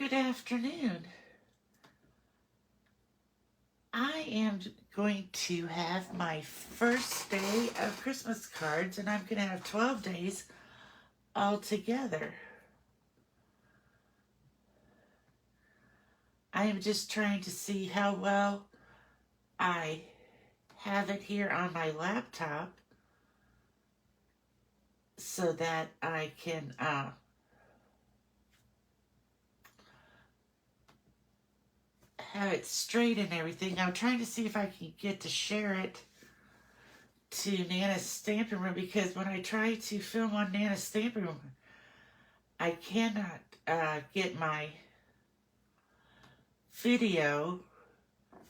Good afternoon. I am going to have my first day of Christmas cards, and I'm going to have 12 days altogether. I am just trying to see how well I have it here on my laptop so that I can have it straight and everything. I'm trying to see if I can get to share it to Nana's Stamping Room, because when I try to film on Nana's Stamping Room, I cannot get my video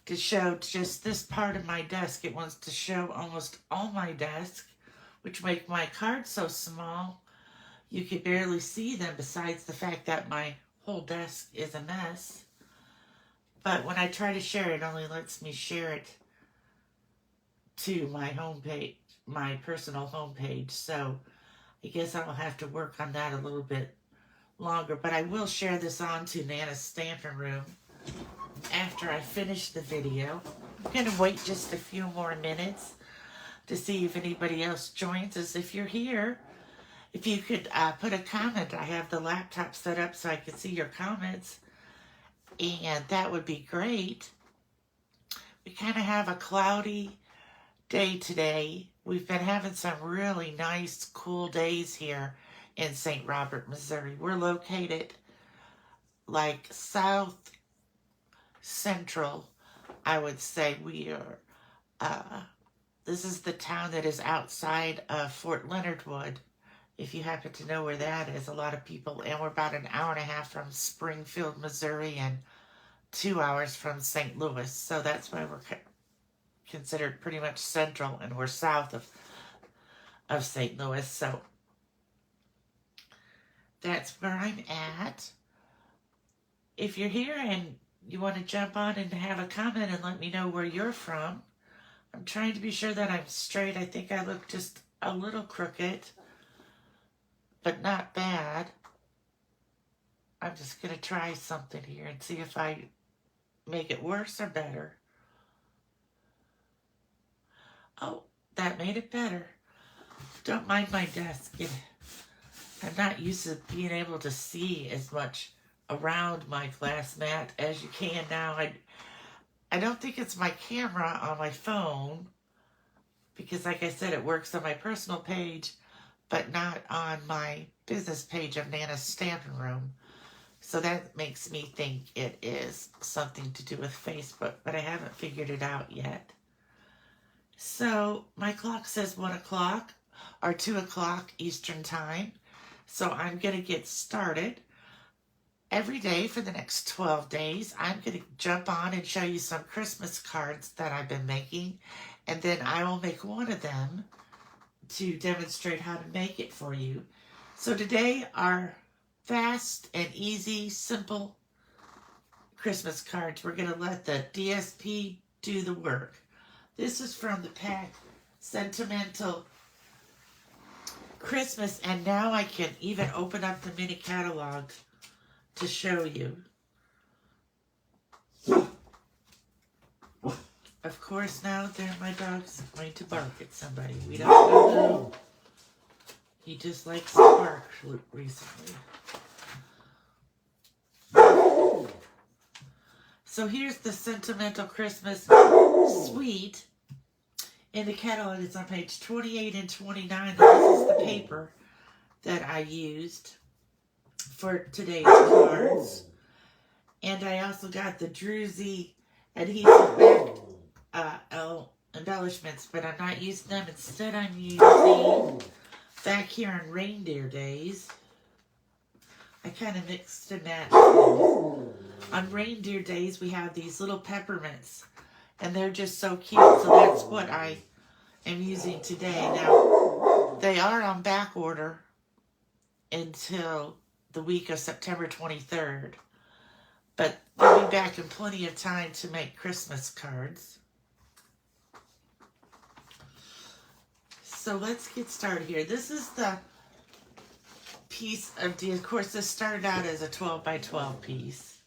to show just this part of my desk. It wants to show almost all my desk, which make my cards so small you can barely see them, besides the fact that my whole desk is a mess. But when I try to share it only lets me share it to my homepage, my personal homepage. So I guess I'll have to work on that a little bit longer. But I will share this on to Nana's Stamping Room after I finish the video. I'm going to wait just a few more minutes to see if anybody else joins us. If you're here, if you could put a comment. I have the laptop set up so I can see your comments, and that would be great. We kind of have a cloudy day today. We've been having some really nice, cool days here in St. Robert, Missouri. We're located like south central, I would say. We are, this is the town that is outside of Fort Leonard Wood, if you happen to know where that is. A lot of people, and we're about an hour and a half from Springfield, Missouri, and 2 hours from St. Louis. So that's why we're considered pretty much central, and we're south of St. Louis. So that's where I'm at. If you're here and you want to jump on and have a comment and let me know where you're from. I'm trying to be sure that I'm straight. I think I look just a little crooked, but not bad. I'm just going to try something here and see if I make it worse or better. Oh, that made it better. Don't mind my desk. I'm not used to being able to see as much around my glass mat as you can now. I don't think it's my camera on my phone, because like I said, it works on my personal page, but not on my business page of Nana's Stamping Room. So that makes me think it is something to do with Facebook, but I haven't figured it out yet. So my clock says 1 o'clock or 2 o'clock Eastern time. So I'm going to get started. Every day for the next 12 days, I'm going to jump on and show you some Christmas cards that I've been making. And then I will make one of them to demonstrate how to make it for you. So today are fast and easy, simple Christmas cards. We're going to let the DSP do the work. This is from the pack Sentimental Christmas, and now I can even open up the mini catalog to show you. Of course, now there my dog's going to bark at somebody. We don't know who. He just likes to bark recently. So here's the Sentimental Christmas Suite. In the catalog, it's on page 28 and 29. This is the paper that I used for today's cards. And I also got the Druzy adhesive back embellishments, but I'm not using them. Instead, I'm using back here on Reindeer Days. I kind of mixed and matched those. On Reindeer Days, we have these little peppermints, and they're just so cute. So that's what I am using today. Now, they are on back order until the week of September 23rd. But they'll be back in plenty of time to make Christmas cards. So let's get started here. This is the piece of course, this started out as a 12 by 12 piece,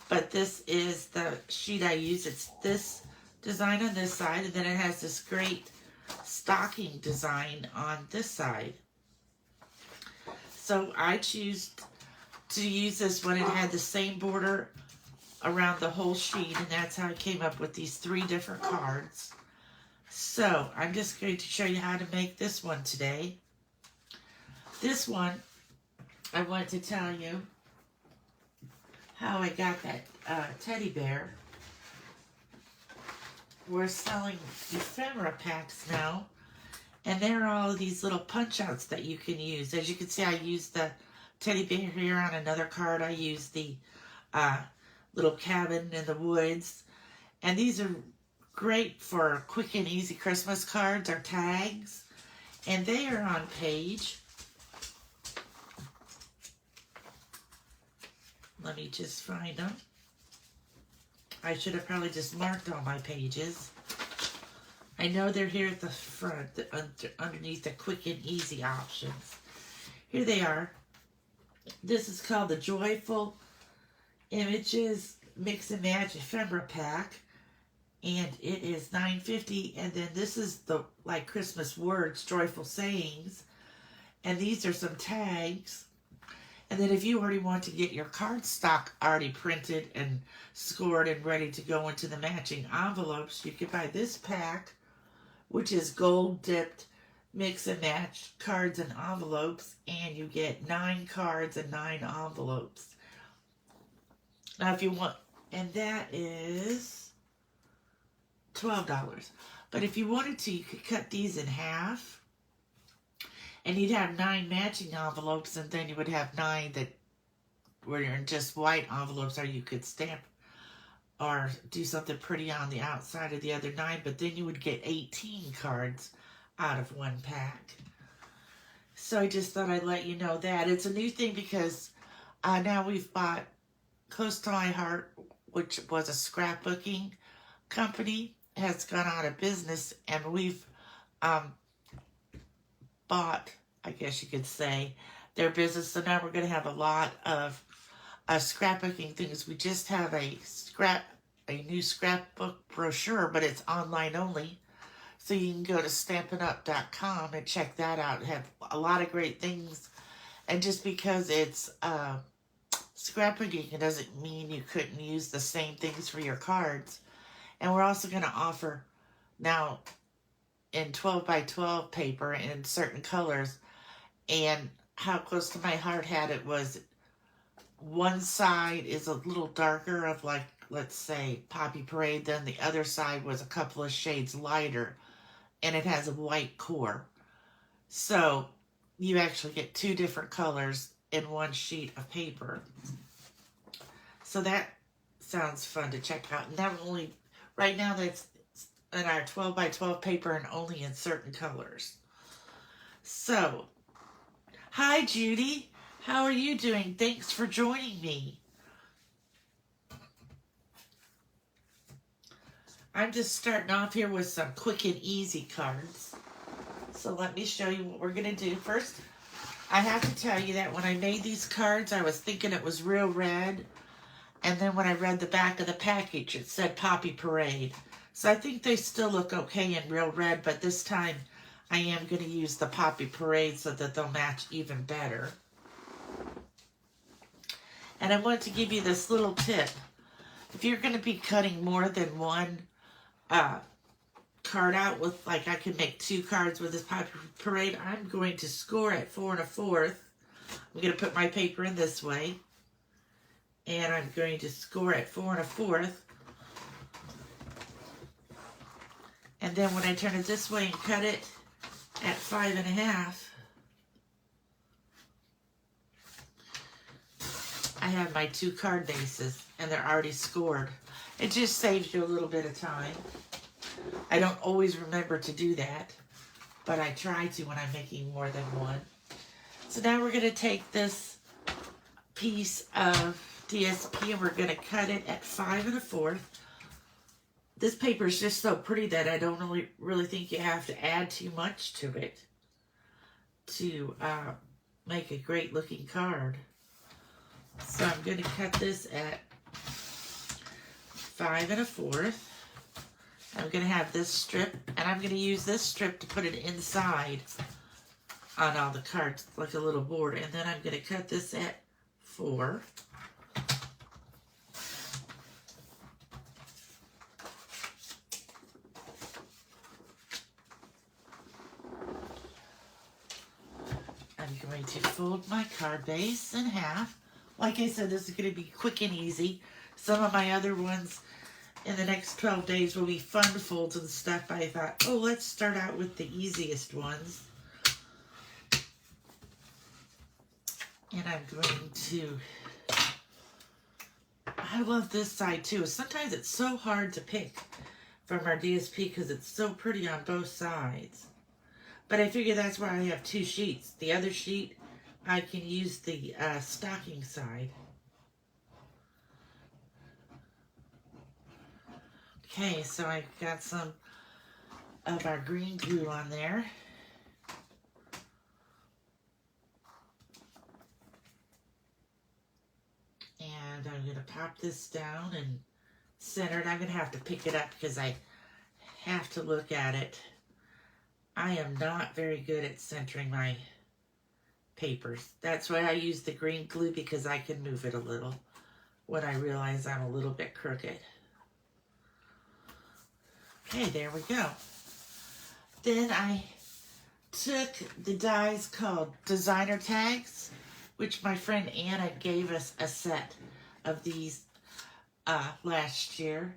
but this is the sheet I use. It's this design on this side, and then it has this great stocking design on this side. So I choose to use this when it had the same border around the whole sheet, and that's how I came up with these 3 different cards. So I'm just going to show you how to make this one today. This one, I want to tell you how I got that teddy bear. We're selling ephemera packs now, and there are all of these little punch outs that you can use. As you can see, I used the teddy bear here on another card. I used the little cabin in the woods, and these are great for quick and easy Christmas cards or tags, and they are on page, let me just find them. I should have probably just marked all my pages. I know they're here at the front, underneath the quick and easy options. Here they are. This is called the Joyful Images Mix and Match Ephemera Pack, and it is $9.50. And then this is the like Christmas words, joyful sayings, and these are some tags. And then if you already want to get your cardstock already printed and scored and ready to go into the matching envelopes, you can buy this pack, which is gold dipped mix and match cards and envelopes, and you get 9 cards and 9 envelopes. Now if you want, and that is $12. But if you wanted to, you could cut these in half, and you'd have 9 matching envelopes, and then you would have 9 that were in just white envelopes, or you could stamp or do something pretty on the outside of the other 9, but then you would get 18 cards out of one pack. So I just thought I'd let you know that. It's a new thing because now we've bought Close to My Heart, which was a scrapbooking company, has gone out of business, and we've bought, I guess you could say, their business. So now we're going to have a lot of scrapbooking things. We just have a new scrapbook brochure, but it's online only. So you can go to StampinUp.com and check that out. It have a lot of great things. And just because it's scrapbooking, it doesn't mean you couldn't use the same things for your cards. And we're also going to offer now in 12 by 12 paper in certain colors. And how Close to My Heart had it was one side is a little darker of, like, let's say Poppy Parade, then the other side was a couple of shades lighter, and it has a white core. So you actually get 2 different colors in one sheet of paper. So that sounds fun to check out. And that only, right now that's in our 12 by 12 paper and only in certain colors. So, hi Judy, how are you doing? Thanks for joining me. I'm just starting off here with some quick and easy cards. So let me show you what we're going to do. First, I have to tell you that when I made these cards, I was thinking it was Real Red. And then when I read the back of the package, it said Poppy Parade. So I think they still look okay in Real Red, but this time I am going to use the Poppy Parade so that they'll match even better. And I want to give you this little tip. If you're going to be cutting more than one card out with, like I can make 2 cards with this Poppy Parade, I'm going to score at 4 1/4. I'm going to put my paper in this way, and I'm going to score at 4 1/4. And then when I turn it this way and cut it at 5 1/2, I have my 2 card bases, and they're already scored. It just saves you a little bit of time. I don't always remember to do that, but I try to when I'm making more than one. So now we're going to take this piece of DSP and we're going to cut it at 5 1/4. This paper is just so pretty that I don't really think you have to add too much to it to make a great looking card. So I'm going to cut this at 5 1/4. I'm going to have this strip, and I'm going to use this strip to put it inside on all the cards, like a little border. And then I'm going to cut this at 4. I'm going to fold my card base in half. Like I said, this is going to be quick and easy. Some of my other ones in the next 12 days will be fun folds and stuff. But I thought, oh, let's start out with the easiest ones. And I'm going to, I love this side too. Sometimes it's so hard to pick from our DSP because it's so pretty on both sides. But I figure that's why I have 2 sheets. The other sheet, I can use the stocking side. Okay, so I've got some of our green glue on there. And I'm going to pop this down and center it. I'm going to have to pick it up because I have to look at it. I am not very good at centering my papers. That's why I use the green glue, because I can move it a little when I realize I'm a little bit crooked. Okay, there we go. Then I took the dies called designer tags, which my friend Anna gave us a set of these last year.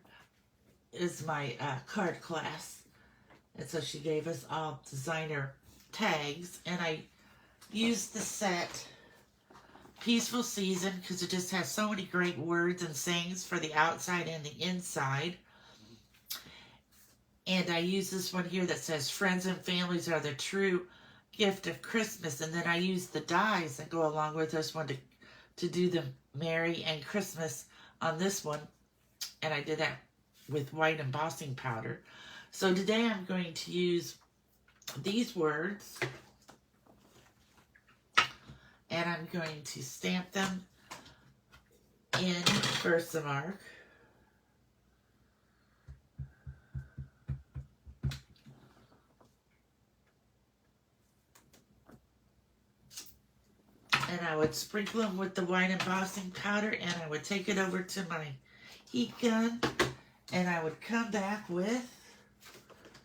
Is my card class. And so she gave us all designer tags, and I used the set Peaceful Season because it just has so many great words and sayings for the outside and the inside. And I use this one here that says friends and families are the true gift of Christmas. And then I use the dies that go along with this one to do the Merry and Christmas on this one. And I did that with white embossing powder. So today I'm going to use these words, and I'm going to stamp them in Versamark. And I would sprinkle them with the white embossing powder, and I would take it over to my heat gun, and I would come back with,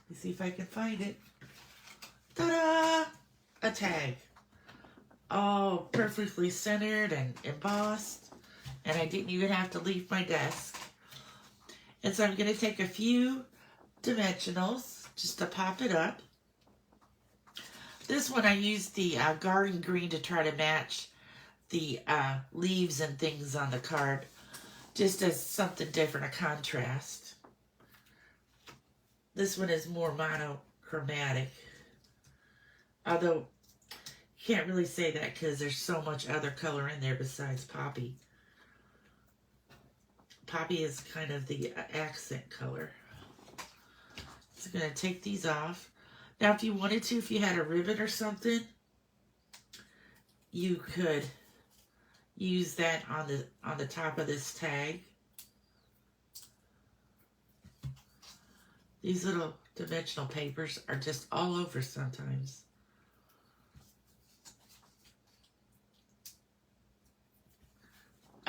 let's see if I can find it. Ta-da! A tag. All perfectly centered and embossed. And I didn't even have to leave my desk. And so I'm going to take a few dimensionals just to pop it up. This one I used the garden green to try to match the leaves and things on the card. Just as something different, a contrast. This one is more monochromatic. Although, you can't really say that because there's so much other color in there besides poppy. Poppy is kind of the accent color. So I'm going to take these off. Now, if you wanted to, if you had a ribbon or something, you could use that on the top of this tag. These little dimensional papers are just all over sometimes.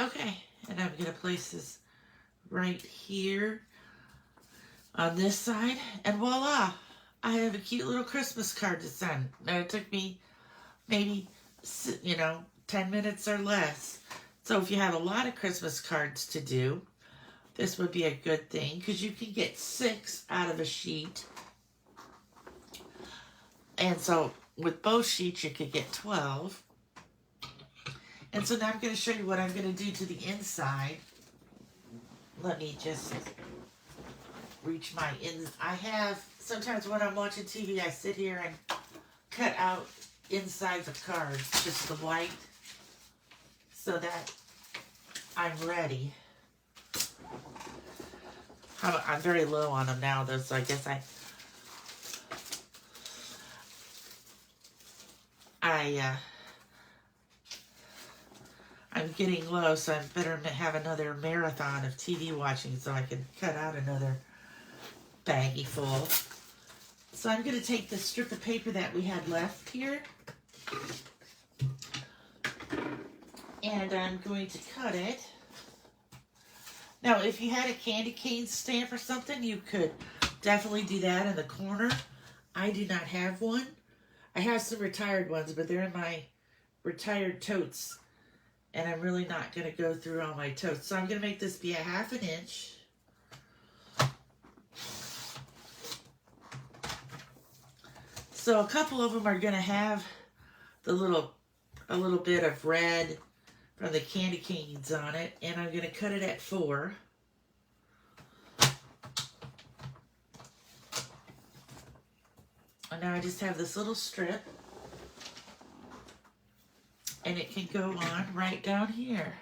Okay, and I'm going to place this right here on this side, and voila, I have a cute little Christmas card to send. Now, it took me maybe, 10 minutes or less. So if you have a lot of Christmas cards to do, this would be a good thing, because you can get 6 out of a sheet. And so with both sheets, you could get 12. And so now I'm going to show you what I'm going to do to the inside. Let me just reach my I have, sometimes when I'm watching TV, I sit here and cut out insides of cards, just the white, so that I'm ready. I'm very low on them now, though, so I guess I'm getting low, so I better have another marathon of TV watching so I can cut out another baggie full. So I'm going to take the strip of paper that we had left here, and I'm going to cut it. Now, if you had a candy cane stamp or something, you could definitely do that in the corner. I do not have one. I have some retired ones, but they're in my retired totes, and I'm really not going to go through all my totes. So I'm going to make this be a 1/2 inch. So a couple of them are going to have a little bit of red from the candy canes on it, and I'm going to cut it at 4. And now I just have this little strip, and it can go on right down here.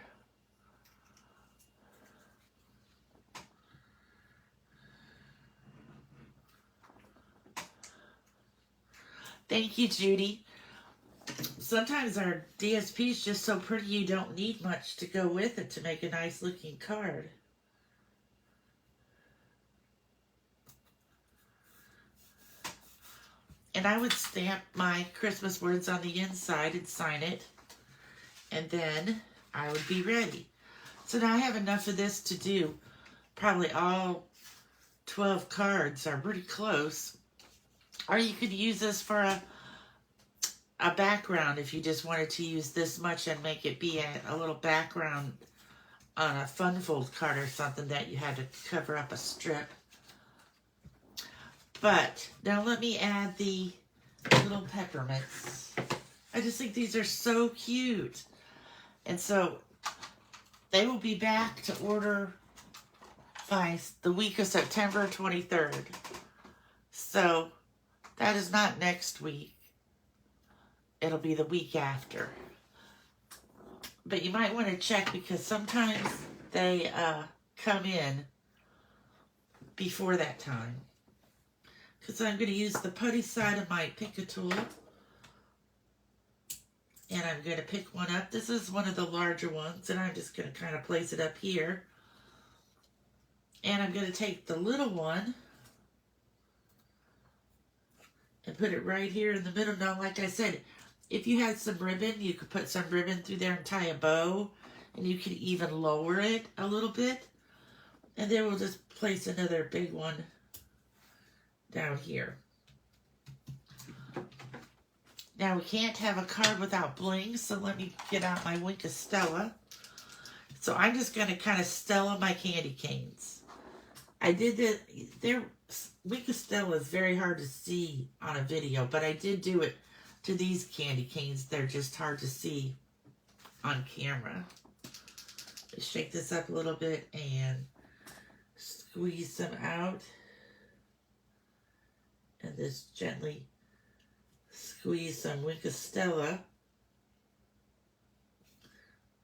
Thank you, Judy. Sometimes our DSP is just so pretty you don't need much to go with it to make a nice looking card. And I would stamp my Christmas words on the inside and sign it, and then I would be ready. So now I have enough of this to do probably all 12 cards are pretty close. Or you could use this for a background if you just wanted to use this much and make it be a little background on a fun fold card or something that you had to cover up a strip. But now let me add the little peppermints. I just think these are so cute. And so they will be back to order by the week of September 23rd. So that is not next week. It'll be the week after. But you might want to check because sometimes they come in before that time. Because I'm going to use the putty side of my Pick-a tool. And I'm going to pick one up. This is one of the larger ones. And I'm just going to kind of place it up here. And I'm going to take the little one and put it right here in the middle. Now, like I said, if you had some ribbon, you could put some ribbon through there and tie a bow. And you could even lower it a little bit. And then we'll just place another big one down here. Now, we can't have a card without bling, so let me get out my Wink of Stella. So I'm just going to kind of Stella my candy canes. I did this. Wink of Stella is very hard to see on a video, but I did do it to these candy canes. They're just hard to see on camera. Let's shake this up a little bit and squeeze them out. And just gently squeeze some Wink of Stella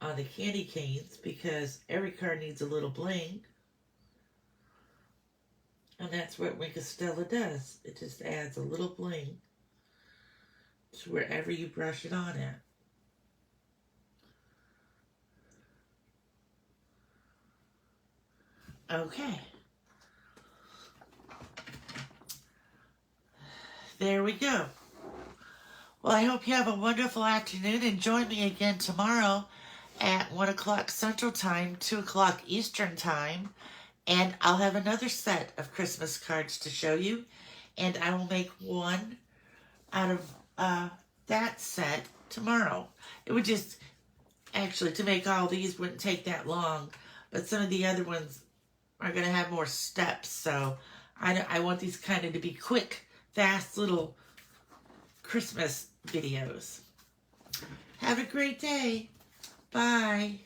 on the candy canes because every card needs a little bling. And that's what Wink of Stella does. It just adds a little bling to wherever you brush it on at. Okay. There we go. Well, I hope you have a wonderful afternoon and join me again tomorrow at 1 o'clock Central Time, 2 o'clock Eastern Time. And I'll have another set of Christmas cards to show you. And I will make one out of that set tomorrow. It would just, actually, to make all these wouldn't take that long. But some of the other ones are going to have more steps. So I want these kind of to be quick, fast little Christmas videos. Have a great day. Bye.